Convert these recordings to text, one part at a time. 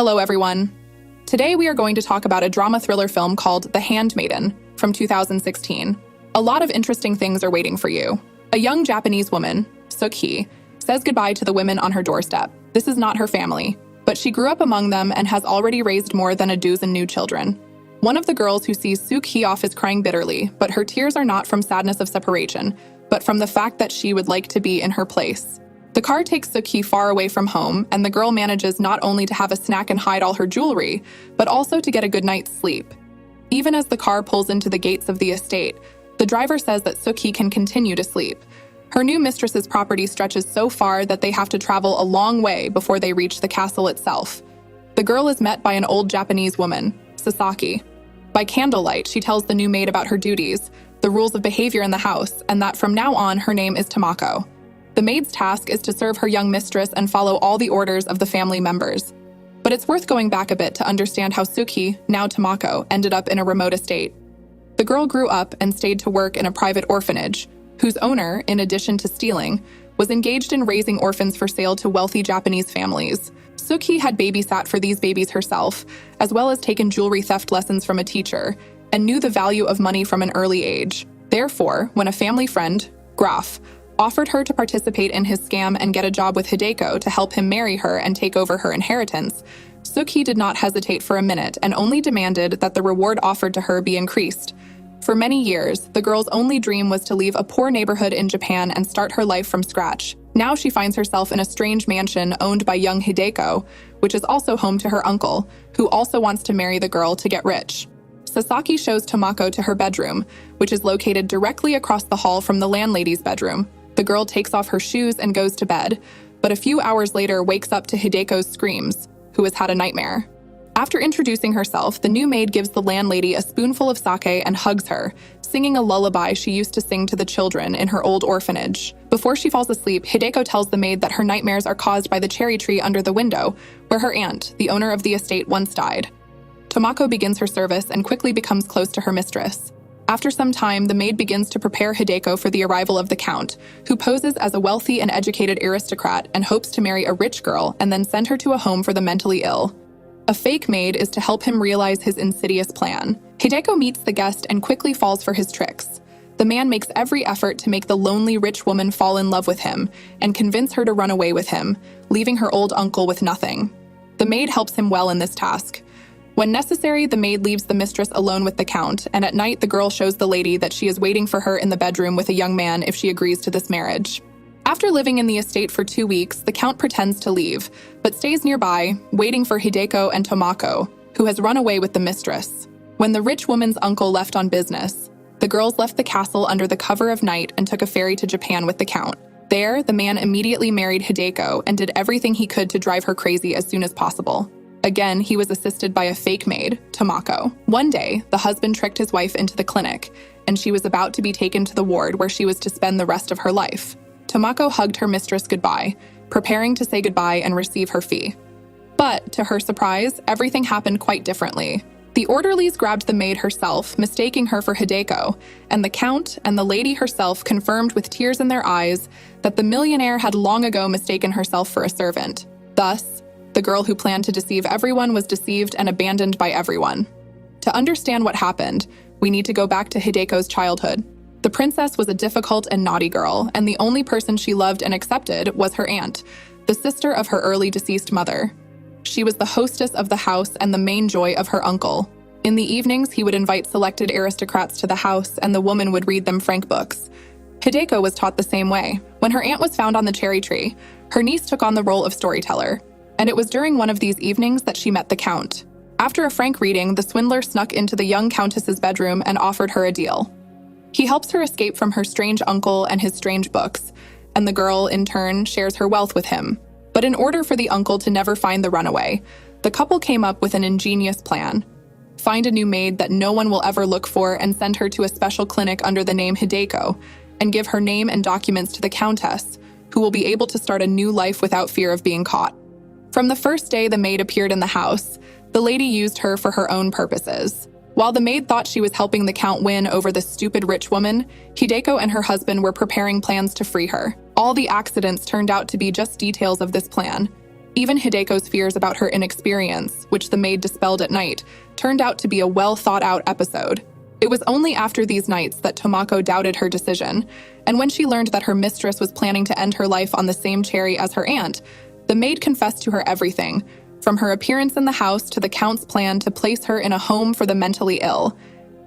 Hello, everyone. Today we are going to talk about a drama thriller film called The Handmaiden from 2016. A lot of interesting things are waiting for you. A young Japanese woman, Suk-hee, says goodbye to the women on her doorstep. This is not her family, but she grew up among them and has already raised more than a dozen new children. One of the girls who sees Suk-hee off is crying bitterly, but her tears are not from sadness of separation, but from the fact that she would like to be in her place. The car takes Suk-hee far away from home, and the girl manages not only to have a snack and hide all her jewelry, but also to get a good night's sleep. Even as the car pulls into the gates of the estate, the driver says that Suk-hee can continue to sleep. Her new mistress's property stretches so far that they have to travel a long way before they reach the castle itself. The girl is met by an old Japanese woman, Sasaki. By candlelight, she tells the new maid about her duties, the rules of behavior in the house, and that from now on her name is Tamako. The maid's task is to serve her young mistress and follow all the orders of the family members. But it's worth going back a bit to understand how Suk-hee, now Tamako, ended up in a remote estate. The girl grew up and stayed to work in a private orphanage, whose owner, in addition to stealing, was engaged in raising orphans for sale to wealthy Japanese families. Suk-hee had babysat for these babies herself, as well as taken jewelry theft lessons from a teacher, and knew the value of money from an early age. Therefore, when a family friend, Graf, offered her to participate in his scam and get a job with Hideko to help him marry her and take over her inheritance, Suk-hee did not hesitate for a minute and only demanded that the reward offered to her be increased. For many years, the girl's only dream was to leave a poor neighborhood in Japan and start her life from scratch. Now she finds herself in a strange mansion owned by young Hideko, which is also home to her uncle, who also wants to marry the girl to get rich. Sasaki shows Tamako to her bedroom, which is located directly across the hall from the landlady's bedroom. The girl takes off her shoes and goes to bed, but a few hours later wakes up to Hideko's screams, who has had a nightmare. After introducing herself, the new maid gives the landlady a spoonful of sake and hugs her, singing a lullaby she used to sing to the children in her old orphanage. Before she falls asleep, Hideko tells the maid that her nightmares are caused by the cherry tree under the window, where her aunt, the owner of the estate, once died. Tamako begins her service and quickly becomes close to her mistress. After some time, the maid begins to prepare Hideko for the arrival of the count, who poses as a wealthy and educated aristocrat and hopes to marry a rich girl and then send her to a home for the mentally ill. A fake maid is to help him realize his insidious plan. Hideko meets the guest and quickly falls for his tricks. The man makes every effort to make the lonely rich woman fall in love with him and convince her to run away with him, leaving her old uncle with nothing. The maid helps him well in this task. When necessary, the maid leaves the mistress alone with the count, and at night the girl shows the lady that she is waiting for her in the bedroom with a young man if she agrees to this marriage. After living in the estate for 2 weeks, the count pretends to leave, but stays nearby, waiting for Hideko and Tamako, who has run away with the mistress. When the rich woman's uncle left on business, the girls left the castle under the cover of night and took a ferry to Japan with the count. There, the man immediately married Hideko and did everything he could to drive her crazy as soon as possible. Again, he was assisted by a fake maid, Tamako. One day, the husband tricked his wife into the clinic, and she was about to be taken to the ward where she was to spend the rest of her life. Tamako hugged her mistress goodbye, preparing to say goodbye and receive her fee. But, to her surprise, everything happened quite differently. The orderlies grabbed the maid herself, mistaking her for Hideko, and the count and the lady herself confirmed with tears in their eyes that the millionaire had long ago mistaken herself for a servant. Thus, the girl who planned to deceive everyone was deceived and abandoned by everyone. To understand what happened, we need to go back to Hideko's childhood. The princess was a difficult and naughty girl, and the only person she loved and accepted was her aunt, the sister of her early deceased mother. She was the hostess of the house and the main joy of her uncle. In the evenings, he would invite selected aristocrats to the house, and the woman would read them Frank books. Hideko was taught the same way. When her aunt was found on the cherry tree, her niece took on the role of storyteller. And it was during one of these evenings that she met the count. After a frank reading, the swindler snuck into the young countess's bedroom and offered her a deal. He helps her escape from her strange uncle and his strange books, and the girl, in turn, shares her wealth with him. But in order for the uncle to never find the runaway, the couple came up with an ingenious plan. Find a new maid that no one will ever look for and send her to a special clinic under the name Hideko, and give her name and documents to the countess, who will be able to start a new life without fear of being caught. From the first day the maid appeared in the house, the lady used her for her own purposes. While the maid thought she was helping the count win over the stupid rich woman, Hideko and her husband were preparing plans to free her. All the accidents turned out to be just details of this plan. Even Hideko's fears about her inexperience, which the maid dispelled at night, turned out to be a well-thought-out episode. It was only after these nights that Tomako doubted her decision, and when she learned that her mistress was planning to end her life on the same cherry as her aunt, the maid confessed to her everything, from her appearance in the house to the Count's plan to place her in a home for the mentally ill.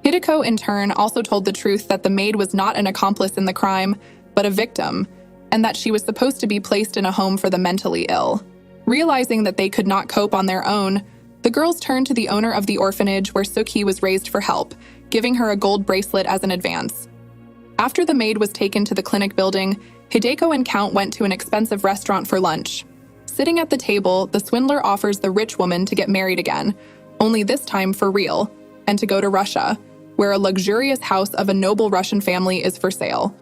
Hideko, in turn, also told the truth that the maid was not an accomplice in the crime, but a victim, and that she was supposed to be placed in a home for the mentally ill. Realizing that they could not cope on their own, the girls turned to the owner of the orphanage where Suki was raised for help, giving her a gold bracelet as an advance. After the maid was taken to the clinic building, Hideko and Count went to an expensive restaurant for lunch. Sitting at the table, the swindler offers the rich woman to get married again, only this time for real, and to go to Russia, where a luxurious house of a noble Russian family is for sale.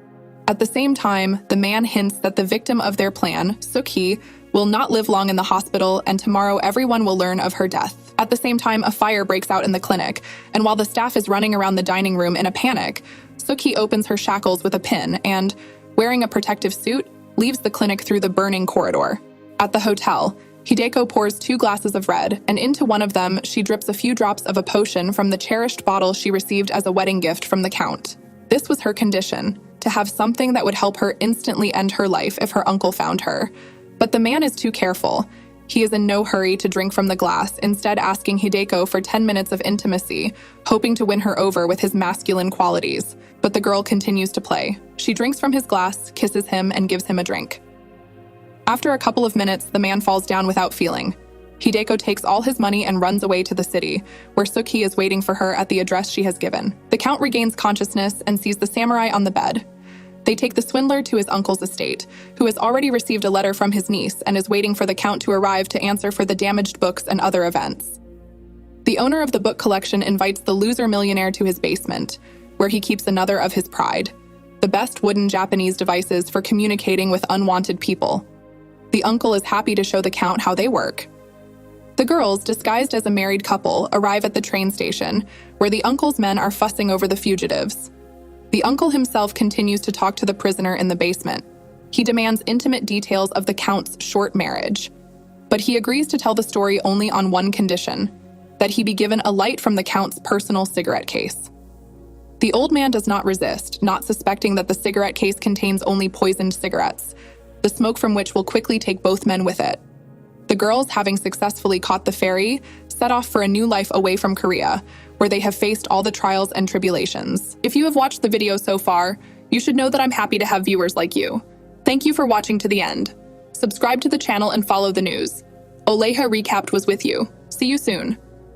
At the same time, the man hints that the victim of their plan, Suki, will not live long in the hospital, and tomorrow everyone will learn of her death. At the same time, a fire breaks out in the clinic, and while the staff is running around the dining room in a panic, Suki opens her shackles with a pin and, wearing a protective suit, leaves the clinic through the burning corridor. At the hotel, Hideko pours 2 glasses of red, and into one of them, she drips a few drops of a potion from the cherished bottle she received as a wedding gift from the Count. This was her condition, to have something that would help her instantly end her life if her uncle found her. But the man is too careful. He is in no hurry to drink from the glass, instead asking Hideko for 10 minutes of intimacy, hoping to win her over with his masculine qualities. But the girl continues to play. She drinks from his glass, kisses him, and gives him a drink. After a couple of minutes, the man falls down without feeling. Hideko takes all his money and runs away to the city, where Suki is waiting for her at the address she has given. The Count regains consciousness and sees the samurai on the bed. They take the swindler to his uncle's estate, who has already received a letter from his niece and is waiting for the Count to arrive to answer for the damaged books and other events. The owner of the book collection invites the loser millionaire to his basement, where he keeps another of his pride, the best wooden Japanese devices for communicating with unwanted people. The uncle is happy to show the Count how they work. The girls, disguised as a married couple, arrive at the train station, where the uncle's men are fussing over the fugitives. The uncle himself continues to talk to the prisoner in the basement. He demands intimate details of the Count's short marriage, but he agrees to tell the story only on one condition, that he be given a light from the Count's personal cigarette case. The old man does not resist, not suspecting that the cigarette case contains only poisoned cigarettes, the smoke from which will quickly take both men with it. The girls, having successfully caught the ferry, set off for a new life away from Korea, where they have faced all the trials and tribulations. If you have watched the video so far, you should know that I'm happy to have viewers like you. Thank you for watching to the end. Subscribe to the channel and follow the news. Oleha Recapped was with you. See you soon.